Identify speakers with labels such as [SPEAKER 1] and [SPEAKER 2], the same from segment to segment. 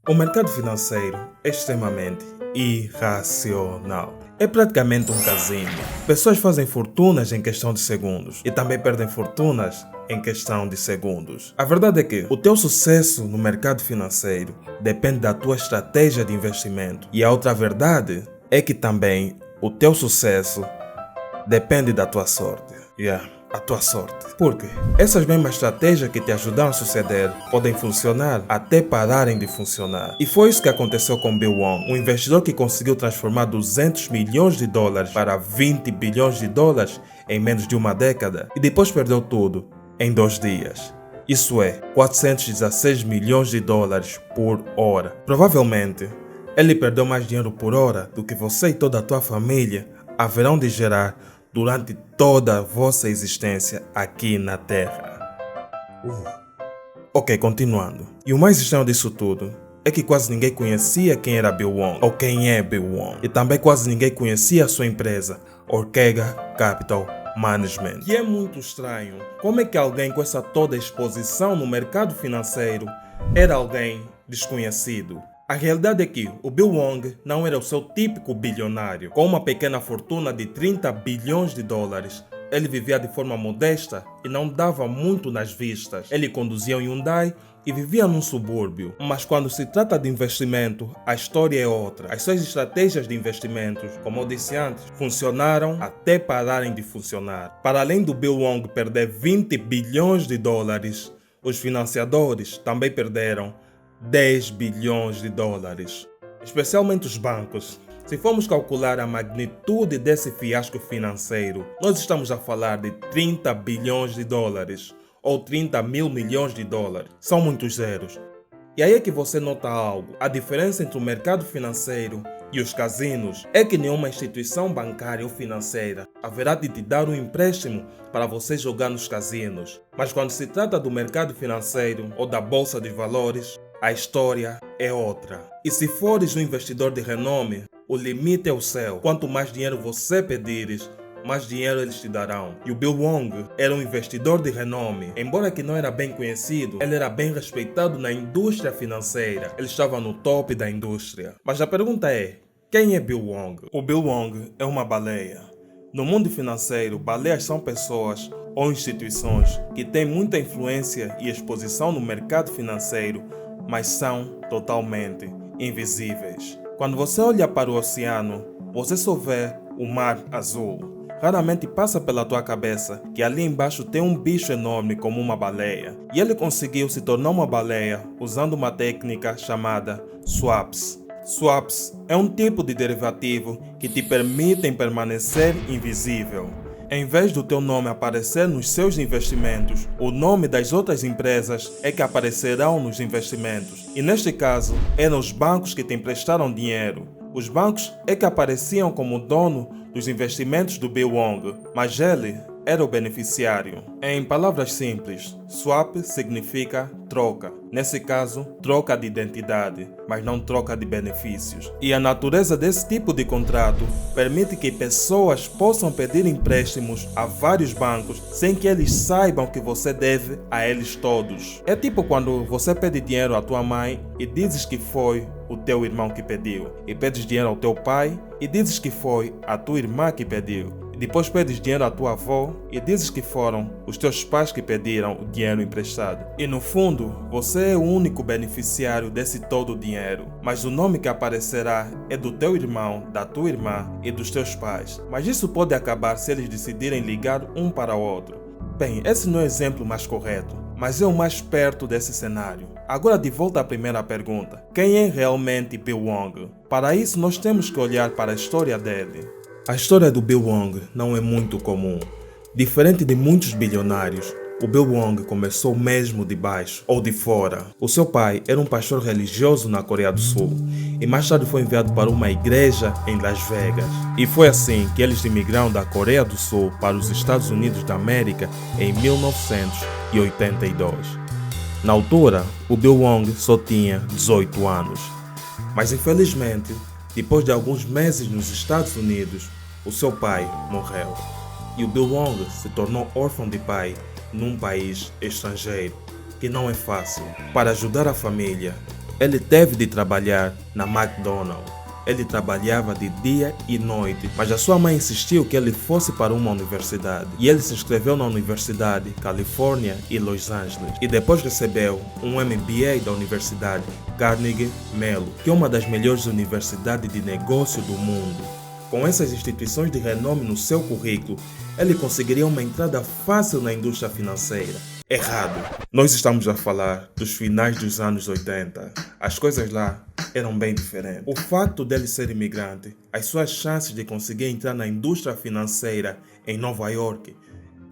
[SPEAKER 1] O mercado financeiro é extremamente irracional. É praticamente um casino. Pessoas fazem fortunas em questão de segundos e também perdem fortunas em questão de segundos. A verdade é que o teu sucesso no mercado financeiro depende da tua estratégia de investimento. E a outra verdade é que também o teu sucesso depende da tua sorte. A tua sorte. Porque essas mesmas estratégias que te ajudaram a suceder podem funcionar até pararem de funcionar. E foi isso que aconteceu com Bill Wong, um investidor que conseguiu transformar 200 milhões de dólares para 20 bilhões de dólares em menos de uma década e depois perdeu tudo em 2 dias. Isso é 416 milhões de dólares por hora. Provavelmente, ele perdeu mais dinheiro por hora do que você e toda a tua família haverão de gerar durante toda a vossa existência aqui na Terra. Ok, continuando. E o mais estranho disso tudo é que quase ninguém conhecia quem era Bill Wong, ou quem é Bill Wong. E também quase ninguém conhecia a sua empresa, Ortega Capital Management. E é muito estranho como é que alguém com essa toda exposição no mercado financeiro era alguém desconhecido. A realidade é que o Bill Wong não era o seu típico bilionário. Com uma pequena fortuna de 30 bilhões de dólares, ele vivia de forma modesta e não dava muito nas vistas. Ele conduzia um Hyundai e vivia num subúrbio. Mas quando se trata de investimento, a história é outra. As suas estratégias de investimentos, como eu disse antes, funcionaram até pararem de funcionar. Para além do Bill Wong perder 20 bilhões de dólares, os financiadores também perderam 10 bilhões de dólares, especialmente os bancos. Se formos calcular a magnitude desse fiasco financeiro, nós estamos a falar de 30 bilhões de dólares ou 30 mil milhões de dólares. São muitos zeros. E aí é que você nota algo. A diferença entre o mercado financeiro e os casinos é que nenhuma instituição bancária ou financeira haverá de te dar um empréstimo para você jogar nos casinos. Mas quando se trata do mercado financeiro ou da bolsa de valores, a história é outra. E se fores um investidor de renome, o limite é o céu. Quanto mais dinheiro você pedires, mais dinheiro eles te darão. E o Bill Wong era um investidor de renome. Embora que não era bem conhecido, ele era bem respeitado na indústria financeira. Ele estava no top da indústria. Mas a pergunta é, quem é Bill Wong? O Bill Wong é uma baleia. No mundo financeiro, baleias são pessoas ou instituições que têm muita influência e exposição no mercado financeiro, mas são totalmente invisíveis. Quando você olha para o oceano, você só vê o mar azul. Raramente passa pela tua cabeça que ali embaixo tem um bicho enorme como uma baleia. E ele conseguiu se tornar uma baleia usando uma técnica chamada swaps. Swaps é um tipo de derivativo que te permitem permanecer invisível. Em vez do teu nome aparecer nos seus investimentos, o nome das outras empresas é que aparecerão nos investimentos. E neste caso, eram os bancos que te emprestaram dinheiro. Os bancos é que apareciam como dono dos investimentos do Bill Wong, mas ele era o beneficiário. Em palavras simples, swap significa troca. Nesse caso, troca de identidade, mas não troca de benefícios. E a natureza desse tipo de contrato permite que pessoas possam pedir empréstimos a vários bancos sem que eles saibam que você deve a eles todos. É tipo quando você pede dinheiro à tua mãe e dizes que foi o teu irmão que pediu. E pedes dinheiro ao teu pai e dizes que foi a tua irmã que pediu. Depois pedes dinheiro à tua avó e dizes que foram os teus pais que pediram o dinheiro emprestado. E no fundo, você é o único beneficiário desse todo o dinheiro. Mas o nome que aparecerá é do teu irmão, da tua irmã e dos teus pais. Mas isso pode acabar se eles decidirem ligar um para o outro. Bem, esse não é o exemplo mais correto, mas é o mais perto desse cenário. Agora de volta à primeira pergunta. Quem é realmente Bill Wong? Para isso nós temos que olhar para a história dele. A história do Bill Wong não é muito comum. Diferente de muitos bilionários, o Bill Wong começou mesmo de baixo ou de fora. O seu pai era um pastor religioso na Coreia do Sul e mais tarde foi enviado para uma igreja em Las Vegas. E foi assim que eles imigraram da Coreia do Sul para os Estados Unidos da América em 1982. Na altura, o Bill Wong só tinha 18 anos. Mas infelizmente, depois de alguns meses nos Estados Unidos, o seu pai morreu. E o Bill Wong se tornou órfão de pai num país estrangeiro, que não é fácil. Para ajudar a família, ele teve de trabalhar na McDonald's. Ele trabalhava de dia e noite, mas a sua mãe insistiu que ele fosse para uma universidade. E ele se inscreveu na Universidade Califórnia e Los Angeles. E depois recebeu um MBA da Universidade Carnegie Mellon, que é uma das melhores universidades de negócio do mundo. Com essas instituições de renome no seu currículo, ele conseguiria uma entrada fácil na indústria financeira. Errado. Nós estamos a falar dos finais dos anos 80. As coisas lá eram bem diferentes. O facto dele ser imigrante, as suas chances de conseguir entrar na indústria financeira em Nova York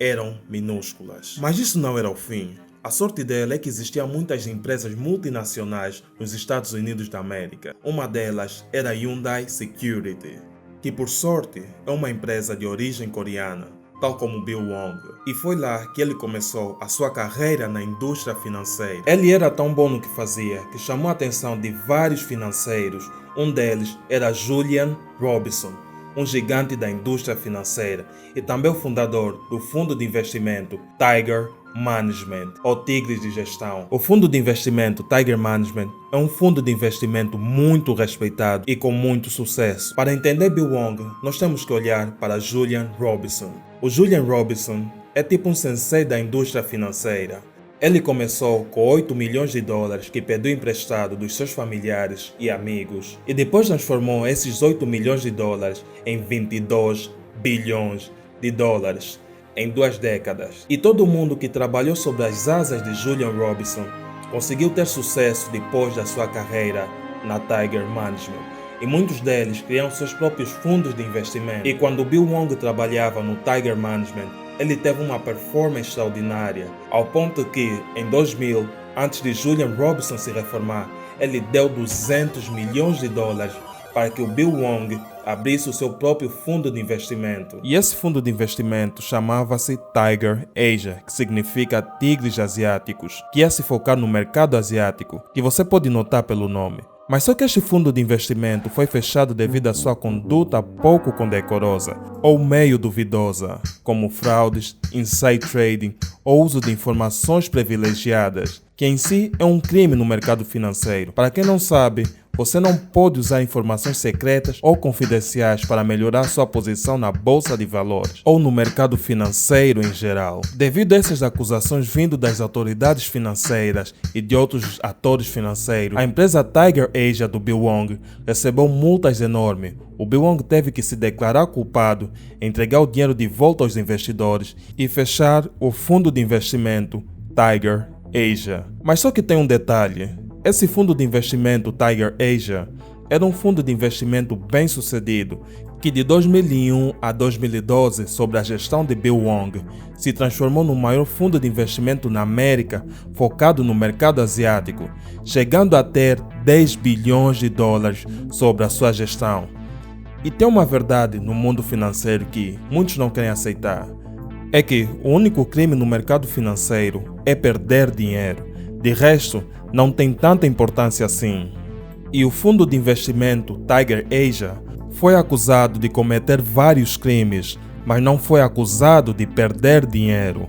[SPEAKER 1] eram minúsculas. Mas isso não era o fim. A sorte dele é que existiam muitas empresas multinacionais nos Estados Unidos da América. Uma delas era a Hyundai Security, que por sorte é uma empresa de origem coreana, tal como Bill Wong. E foi lá que ele começou a sua carreira na indústria financeira. Ele era tão bom no que fazia que chamou a atenção de vários financeiros. Um deles era Julian Robinson, um gigante da indústria financeira e também o fundador do fundo de investimento Tiger Management, ou Tigres de Gestão. O fundo de investimento Tiger Management é um fundo de investimento muito respeitado e com muito sucesso. Para entender Bill Wong, nós temos que olhar para Julian Robinson. O Julian Robinson é tipo um sensei da indústria financeira. Ele começou com 8 milhões de dólares que pediu emprestado dos seus familiares e amigos e depois transformou esses 8 milhões de dólares em 22 bilhões de dólares em 2 décadas. E todo mundo que trabalhou sob as asas de Julian Robinson conseguiu ter sucesso depois da sua carreira na Tiger Management. E muitos deles criam seus próprios fundos de investimento. E quando Bill Wong trabalhava no Tiger Management, ele teve uma performance extraordinária, ao ponto que, em 2000, antes de Julian Robinson se reformar, ele deu 200 milhões de dólares para que o Bill Wong abrisse o seu próprio fundo de investimento. E esse fundo de investimento chamava-se Tiger Asia, que significa Tigres Asiáticos, que ia se focar no mercado asiático, que você pode notar pelo nome. Mas só que este fundo de investimento foi fechado devido à sua conduta pouco condecorosa ou meio duvidosa, como fraudes, inside trading ou uso de informações privilegiadas, que em si é um crime no mercado financeiro. Para quem não sabe, você não pode usar informações secretas ou confidenciais para melhorar sua posição na bolsa de valores ou no mercado financeiro em geral. Devido a essas acusações vindo das autoridades financeiras e de outros atores financeiros, a empresa Tiger Asia do Bill Wong recebeu multas enormes. O Bill Wong teve que se declarar culpado, entregar o dinheiro de volta aos investidores e fechar o fundo de investimento Tiger Asia. Mas só que tem um detalhe. Esse fundo de investimento Tiger Asia era um fundo de investimento bem sucedido que de 2001 a 2012, sob a gestão de Bill Wong, se transformou no maior fundo de investimento na América focado no mercado asiático, chegando a ter 10 bilhões de dólares sobre a sua gestão. E tem uma verdade no mundo financeiro que muitos não querem aceitar. É que o único crime no mercado financeiro é perder dinheiro. De resto, não tem tanta importância assim. E o fundo de investimento Tiger Asia foi acusado de cometer vários crimes, mas não foi acusado de perder dinheiro.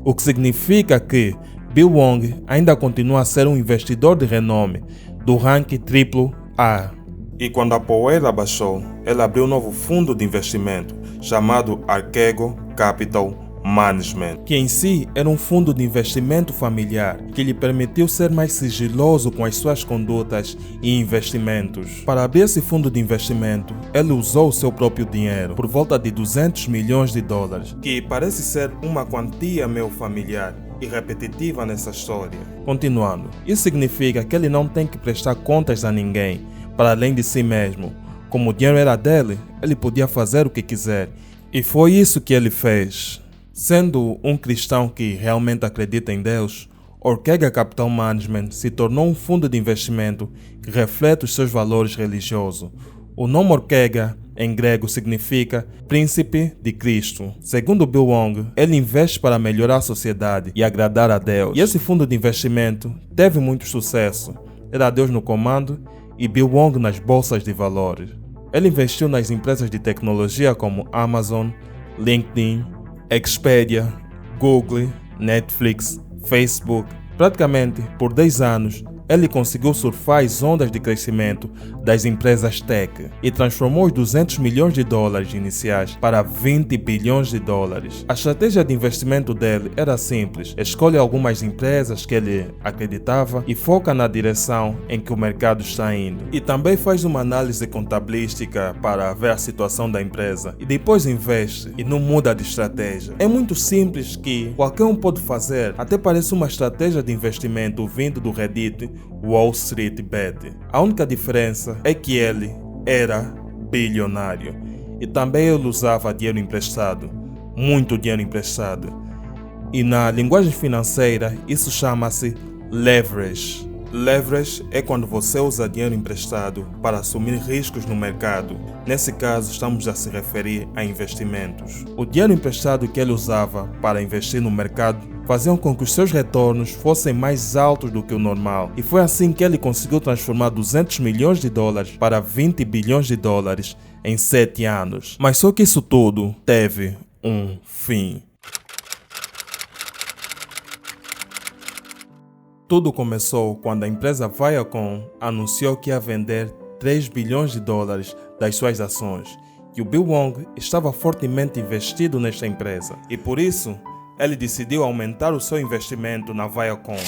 [SPEAKER 1] O que significa que Bill Wong ainda continua a ser um investidor de renome do ranking AAA. E quando a poeira baixou, ele abriu um novo fundo de investimento chamado Archegos Capital Management, que em si era um fundo de investimento familiar que lhe permitiu ser mais sigiloso com as suas condutas e investimentos. Para abrir esse fundo de investimento, ele usou o seu próprio dinheiro, por volta de 200 milhões de dólares, que parece ser uma quantia meio familiar e repetitiva nessa história. Continuando, isso significa que ele não tem que prestar contas a ninguém, para além de si mesmo. Como o dinheiro era dele, ele podia fazer o que quiser, e foi isso que ele fez. Sendo um cristão que realmente acredita em Deus, Ortega Capital Management se tornou um fundo de investimento que reflete os seus valores religiosos. O nome Ortega, em grego, significa Príncipe de Cristo. Segundo Bill Wong, ele investe para melhorar a sociedade e agradar a Deus. E esse fundo de investimento teve muito sucesso. Era Deus no comando e Bill Wong nas bolsas de valores. Ele investiu nas empresas de tecnologia como Amazon, LinkedIn, Expedia, Google, Netflix, Facebook. Praticamente por 10 anos, ele conseguiu surfar as ondas de crescimento das empresas tech e transformou os 200 milhões de dólares iniciais para 20 bilhões de dólares. A estratégia de investimento dele era simples: escolhe algumas empresas que ele acreditava e foca na direção em que o mercado está indo. E também faz uma análise contabilística para ver a situação da empresa e depois investe e não muda de estratégia. É muito simples que qualquer um pode fazer, até parece uma estratégia de investimento vindo do Reddit Wall Street Bet. A única diferença é que ele era bilionário e também ele usava dinheiro emprestado, muito dinheiro emprestado. E na linguagem financeira isso chama-se leverage. Leverage é quando você usa dinheiro emprestado para assumir riscos no mercado. Nesse caso, estamos a se referir a investimentos. O dinheiro emprestado que ele usava para investir no mercado faziam com que os seus retornos fossem mais altos do que o normal. E foi assim que ele conseguiu transformar 200 milhões de dólares para 20 bilhões de dólares em 7 anos. Mas só que isso tudo teve um fim. Tudo começou quando a empresa Viacom anunciou que ia vender 3 bilhões de dólares das suas ações, e o Bill Wong estava fortemente investido nesta empresa, e por isso ele decidiu aumentar o seu investimento na Viacom.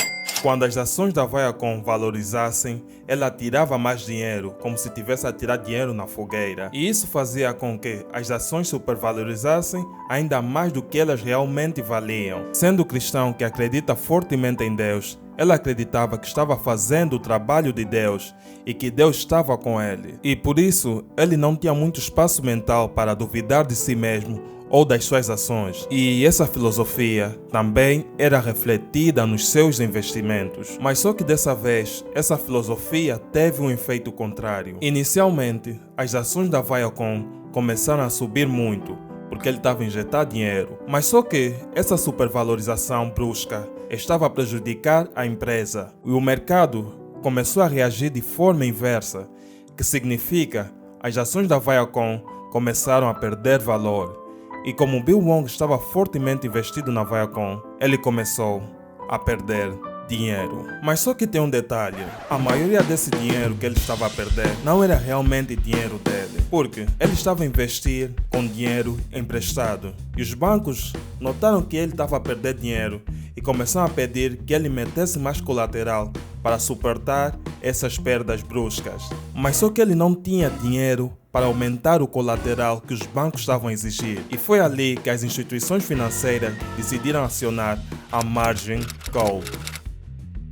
[SPEAKER 1] Quando as ações da Viacom valorizassem, ele atirava mais dinheiro, como se tivesse a tirar dinheiro na fogueira. E isso fazia com que as ações supervalorizassem ainda mais do que elas realmente valiam. Sendo cristão que acredita fortemente em Deus, ele acreditava que estava fazendo o trabalho de Deus e que Deus estava com ele. E por isso, ele não tinha muito espaço mental para duvidar de si mesmo ou das suas ações. E essa filosofia também era refletida nos seus investimentos. Mas só que dessa vez, essa filosofia teve um efeito contrário. Inicialmente, as ações da Viacom começaram a subir muito, porque ele estava a injetar dinheiro. Mas só que essa supervalorização brusca estava a prejudicar a empresa. E o mercado começou a reagir de forma inversa, que significa as ações da Viacom começaram a perder valor. E como Bill Wong estava fortemente investido na Viacom, ele começou a perder dinheiro. Mas só que tem um detalhe: a maioria desse dinheiro que ele estava a perder não era realmente dinheiro dele, porque ele estava a investir com dinheiro emprestado. E os bancos notaram que ele estava a perder dinheiro e começaram a pedir que ele metesse mais colateral para suportar essas perdas bruscas. Mas só que ele não tinha dinheiro para aumentar o colateral que os bancos estavam a exigir. E foi ali que as instituições financeiras decidiram acionar a margin call.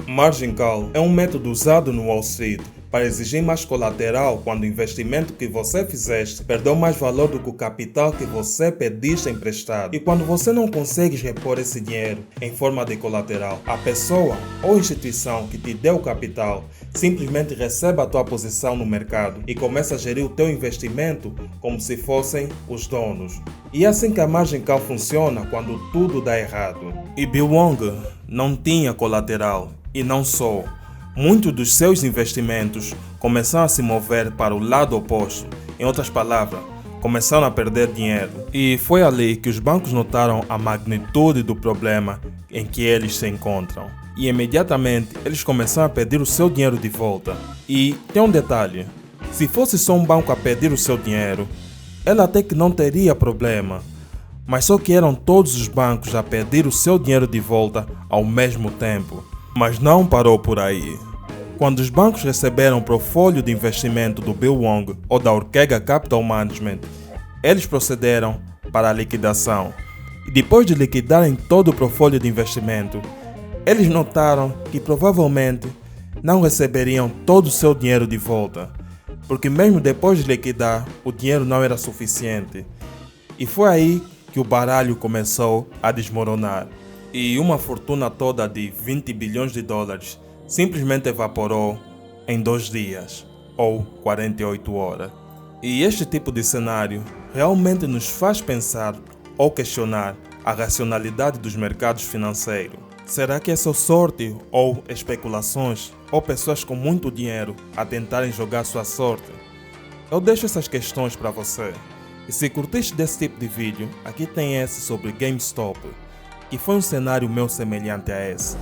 [SPEAKER 1] Margin call é um método usado no Wall Street para exigir mais colateral quando o investimento que você fizeste perdeu mais valor do que o capital que você pediste emprestado. E quando você não consegue repor esse dinheiro em forma de colateral, a pessoa ou instituição que te deu o capital simplesmente recebe a tua posição no mercado e começa a gerir o teu investimento como se fossem os donos. E é assim que a margin call funciona quando tudo dá errado. E Bill Wong não tinha colateral, e não só. Muitos dos seus investimentos começaram a se mover para o lado oposto. Em outras palavras, começaram a perder dinheiro. E foi ali que os bancos notaram a magnitude do problema em que eles se encontram. E imediatamente eles começaram a pedir o seu dinheiro de volta. E tem um detalhe: se fosse só um banco a pedir o seu dinheiro, ele até que não teria problema. Mas só que eram todos os bancos a pedir o seu dinheiro de volta ao mesmo tempo. Mas não parou por aí. Quando os bancos receberam o portfólio de investimento do Bill Wong ou da Ortega Capital Management, eles procederam para a liquidação. E depois de liquidarem todo o portfólio de investimento, eles notaram que provavelmente não receberiam todo o seu dinheiro de volta, porque mesmo depois de liquidar, o dinheiro não era suficiente. E foi aí que o baralho começou a desmoronar. E uma fortuna toda de 20 bilhões de dólares simplesmente evaporou em 2 dias, ou 48 horas. E este tipo de cenário realmente nos faz pensar ou questionar a racionalidade dos mercados financeiros. Será que é só sorte ou especulações, ou pessoas com muito dinheiro a tentarem jogar sua sorte? Eu deixo essas questões para você. E se curtiste desse tipo de vídeo, aqui tem esse sobre GameStop, que foi um cenário meio semelhante a esse.